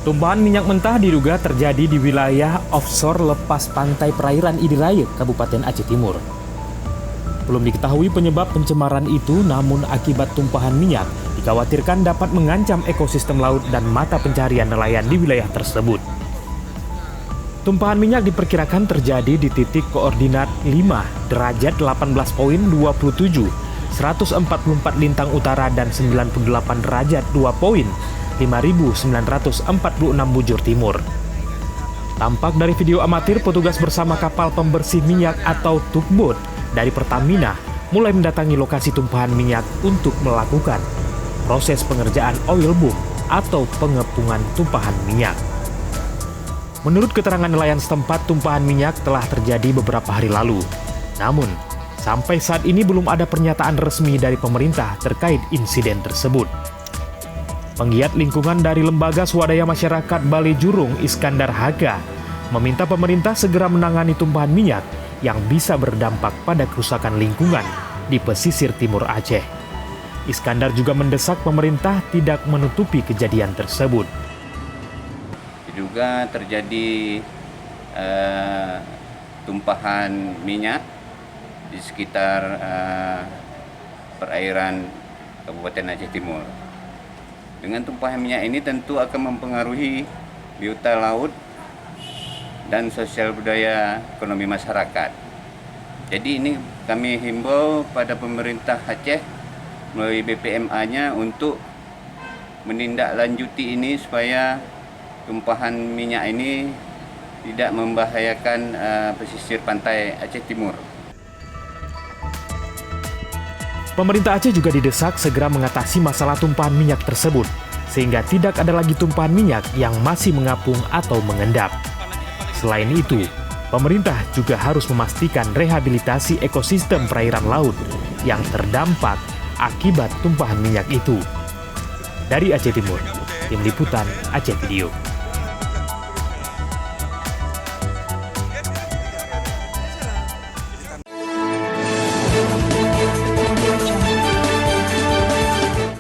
Tumpahan minyak mentah diduga terjadi di wilayah offshore lepas pantai perairan Idiraya, Kabupaten Aceh Timur. Belum diketahui penyebab pencemaran itu, namun akibat tumpahan minyak dikhawatirkan dapat mengancam ekosistem laut dan mata pencarian nelayan di wilayah tersebut. Tumpahan minyak diperkirakan terjadi di titik koordinat 5 derajat 18.27, 144 lintang utara dan 98 derajat 2 poin 5.946 bujur timur. Tampak dari video amatir, petugas bersama kapal pembersih minyak atau tugboat dari Pertamina mulai mendatangi lokasi tumpahan minyak untuk melakukan proses pengerjaan oil boom atau pengepungan tumpahan minyak. Menurut keterangan nelayan setempat, tumpahan minyak telah terjadi beberapa hari lalu. Namun, sampai saat ini belum ada pernyataan resmi dari pemerintah terkait insiden tersebut. Penggiat lingkungan dari Lembaga Swadaya Masyarakat Balai Jurung, Iskandar Haga, meminta pemerintah segera menangani tumpahan minyak yang bisa berdampak pada kerusakan lingkungan di pesisir timur Aceh. Iskandar juga mendesak pemerintah tidak menutupi kejadian tersebut. Diduga terjadi tumpahan minyak di sekitar perairan Kabupaten Aceh Timur. Dengan tumpahan minyak ini tentu akan mempengaruhi biota laut dan sosial budaya ekonomi masyarakat. Jadi ini kami himbau pada pemerintah Aceh melalui BPMA-nya untuk menindaklanjuti ini supaya tumpahan minyak ini tidak membahayakan pesisir pantai Aceh Timur. Pemerintah Aceh juga didesak segera mengatasi masalah tumpahan minyak tersebut, sehingga tidak ada lagi tumpahan minyak yang masih mengapung atau mengendap. Selain itu, pemerintah juga harus memastikan rehabilitasi ekosistem perairan laut yang terdampak akibat tumpahan minyak itu. Dari Aceh Timur, Tim Liputan Aceh Video.